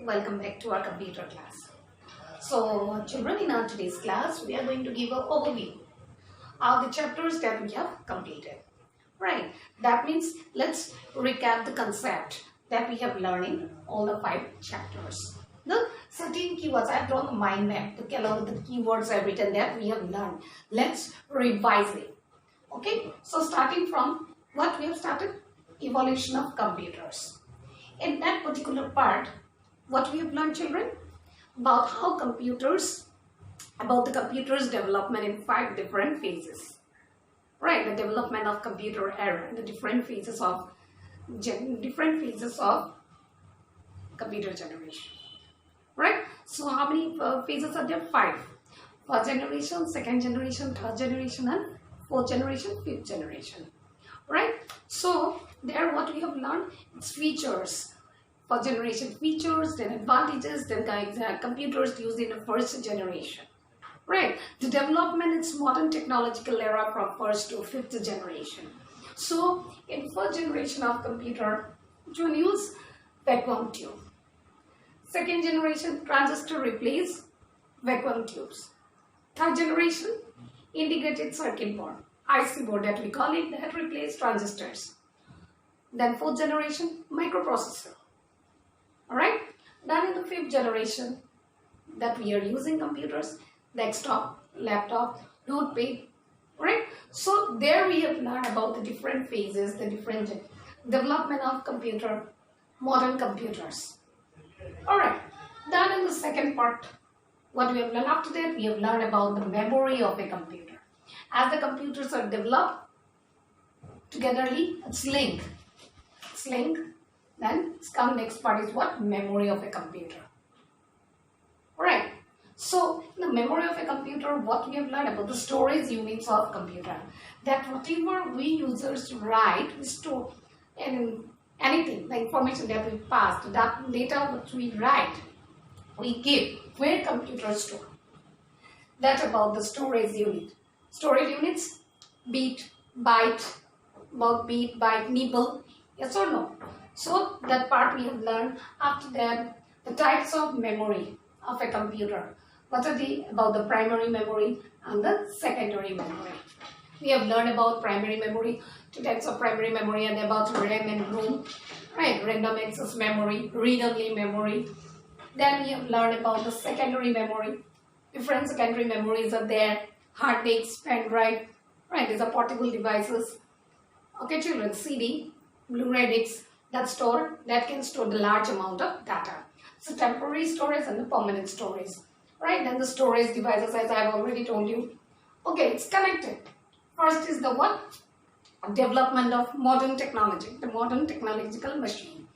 welcome back to our computer class. So children, in our today's class we are going to give an overview of the chapters that we have completed. Right, that means let's recap the concept that we have learned in all the 5 chapters. The certain keywords, I have drawn a mind map to along with the keywords I've written that we have learned. Let's revise it. Okay, so starting from what we have started, evolution of computers. In that particular part, what we have learned, children, about how the computers development in 5 different phases. Right, the development of computer era, the different phases of computer generation. Right, so how many phases are there? 5. First generation, second generation, third generation, and fourth generation, fifth generation. Right, so there what we have learned is features. First generation features, then advantages, then computers used in the first generation. Right, the development is modern technological era from first to fifth generation. So in first generation of computer, which one use vacuum tube. Second generation, transistor replace vacuum tubes. Third generation, integrated circuit board, IC board that we call it, that replace transistors. Then fourth generation, microprocessor. Alright, then in the fifth generation that we are using computers, desktop, laptop, notepad. Right, so there we have learned about the different phases, the different development of modern computers. Alright, then in the second part, what we have learned after that, we have learned about the memory of a computer. As the computers are developed togetherly, it's linked. Then next part is what? Memory of a computer. Alright, so in the memory of a computer, what we have learned about the storage units of computer. That whatever we users write, we store in anything, the information that we pass, that data which we write, we give where computers store. That about the storage unit. Storage units, bit, byte, nibble, yes or no? So that part we have learned. After that, the types of memory of a computer. What are they? About the primary memory and the secondary memory. We have learned about primary memory, 2 types of primary memory, and about RAM and ROM. Right, random access memory, read-only memory. Then we have learned about the secondary memory. Different secondary memories are there. Hard disks, pen drive. Right, these are portable devices. Okay, children, CD, Blu-ray discs that can store the large amount of data. So temporary storage and the permanent storage. Right, then the storage devices, as I have already told you. Okay, it's connected. First is the what? Development of modern technology, the modern technological machine.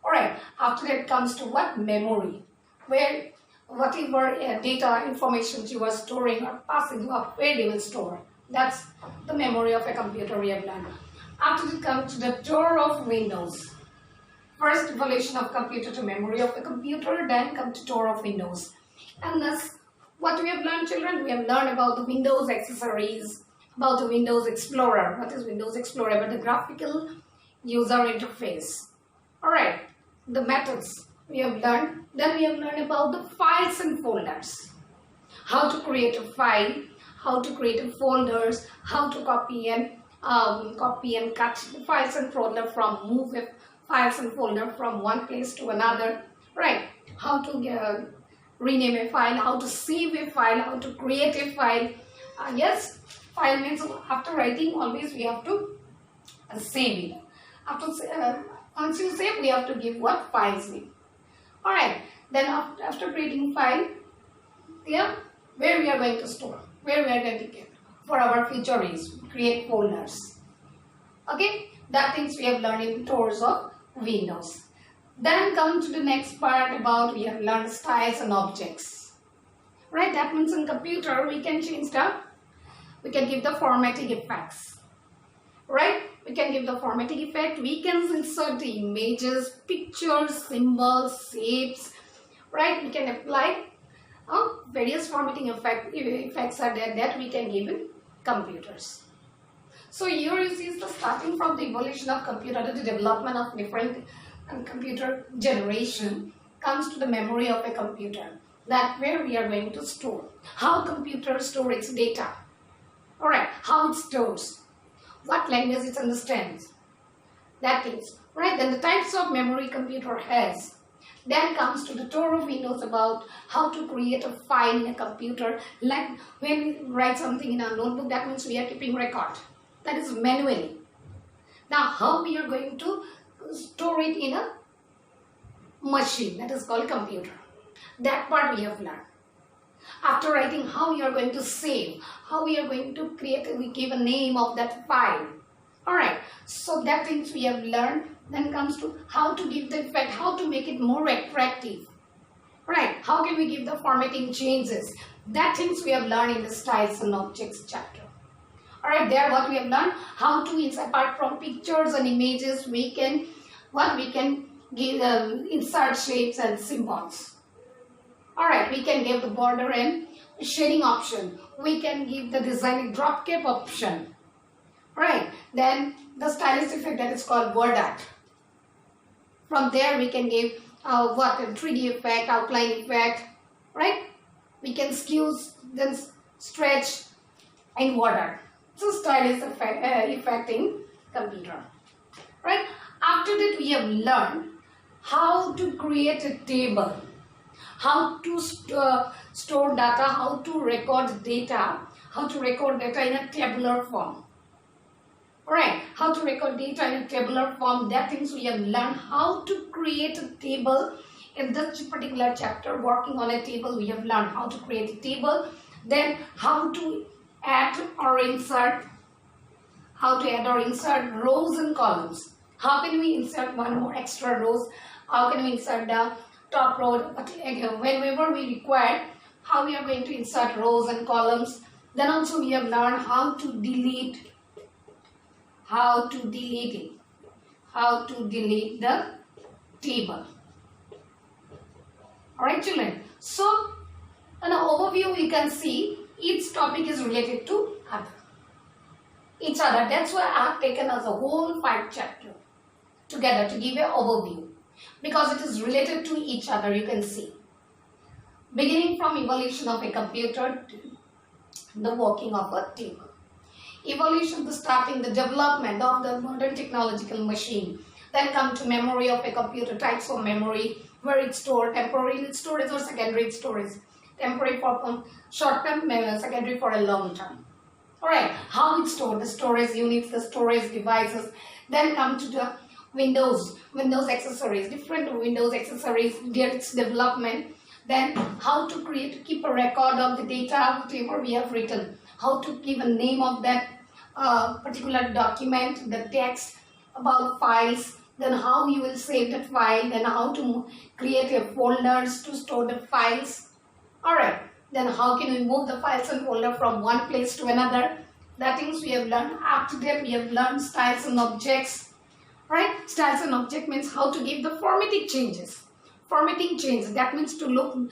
Alright, after that comes to what? Memory, where whatever data, information you are storing or passing up, where they will store. That's the memory of a computer we have learned. After that comes to the door of Windows. First evolution of computer to memory of a computer, then come to door of Windows. And thus, what we have learned, children? We have learned about the Windows accessories, about the Windows Explorer. What is Windows Explorer? But the graphical user interface. Alright, the methods we have learned. Then we have learned about the files and folders. How to create a file, how to create a folders, how to copy and cut the files and folder from files and folder from one place to another. Right, how to rename a file, how to save a file, how to create a file. Yes, file means after writing always we have to save it. Once you save, we have to give what? Files name. Alright, then after creating file, yeah, where we are going to store, where we are going to get for our future use, create folders. Okay, that things we have learned in tours of Windows. Then come to the next part about we have learned styles and objects. Right, that means in computer we can change we can give the formatting effects. Right, we can give the formatting effect. We can insert the images, pictures, symbols, shapes. Right, we can apply various formatting effects are there that we can give in computers. So here you see the starting from the evolution of computer to the development of different computer generation. comes to the memory of a computer. That where we are going to store. How computer store its data. Alright, how it stores. What language it understands. That is, right, then the types of memory computer has. Then comes to the tour of Windows about how to create a file in a computer. Like when we write something in our notebook, that means we are keeping record. That is manually. Now how we are going to store it in a machine, that is called computer. That part we have learned. After writing, how we are going to save, how we are going to create, we give a name of that file. Alright, so that things we have learned. Then comes to how to give the effect, how to make it more attractive. Right, how can we give the formatting changes. That things we have learned in the styles and objects chapter. Alright, there what we have learned, how to, apart from pictures and images, we can give insert shapes and symbols. Alright, we can give the border and shading option. We can give the design drop cap option. Right, then the stylus effect, that is called word art. From there we can give a 3D effect, outline effect, right? We can skew, then stretch in word art. So stylus effect in computer. Right? After that we have learned how to create a table, how to store data, how to record data, in a tabular form. Alright, how to record data in a tabular form. That things we have learned how to create a table in this particular chapter. Working on a table, we have learned how to create a table. Then how to add or insert rows and columns. How can we insert one more extra rows? How can we insert the top row? Whenever we require, how we are going to insert rows and columns. Then also we have learned how to delete it. How to delete the table. Alright children, so in an overview you can see each topic is related to each other. That's why I have taken as a whole 5 chapter together to give an overview, because it is related to each other. You can see beginning from evolution of a computer to the working of a table. Evolution, the starting, the development of the modern technological machine. Then come to memory of a computer, types of memory, where it's stored, temporary storage or secondary storage. Temporary for short-term, secondary for a long term. Alright, how it's stored, the storage units, the storage devices. Then come to the Windows accessories, different Windows accessories, its development. Then how to keep a record of the data, whatever we have written. How to give a name of that particular document, the text about files, then how you will save that file, then how to create a folders to store the files. Alright, then how can we move the files and folder from one place to another. That things we have learned. After that we have learned styles and objects. Right, styles and object means how to give the formatting changes. Formatting changes, that means to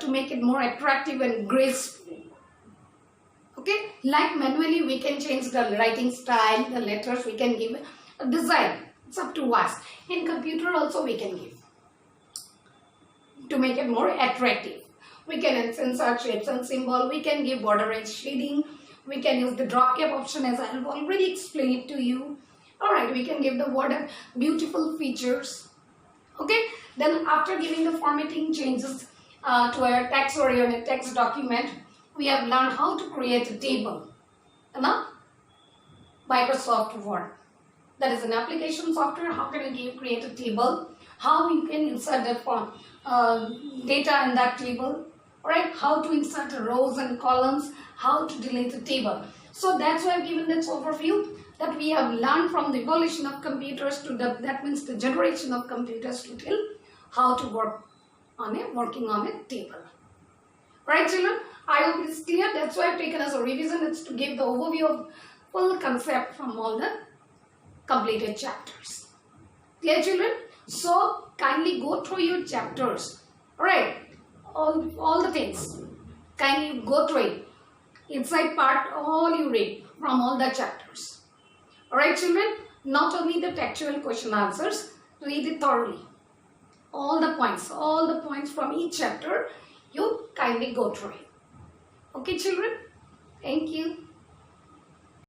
make it more attractive and graceful. Okay, like manually we can change the writing style, the letters, we can give a design. It's up to us. In computer also we can give to make it more attractive. We can insert shapes and symbol, we can give border and shading, we can use the drop cap option as I have already explained it to you. Alright, we can give the word and beautiful features. Okay, then after giving the formatting changes to a text or a text document, we have learned how to create a table in a Microsoft Word. That is an application software. How can we create a table? How we can insert the data in that table. Alright, how to insert rows and columns, how to delete the table. So that's why I've given this overview that we have learned from the evolution of computers to that means the generation of computers to till how to working on a table. Right children, I hope it is clear. That's why I've taken as a revision. It's to give the overview of full concept from all the completed chapters. Clear children? So kindly go through your chapters. Alright, all the things. Kindly go through it. Inside part all you read from all the chapters. Alright children, not only the textual question answers, read it thoroughly. all the points from each chapter. You kindly go through it. Okay, children? Thank you.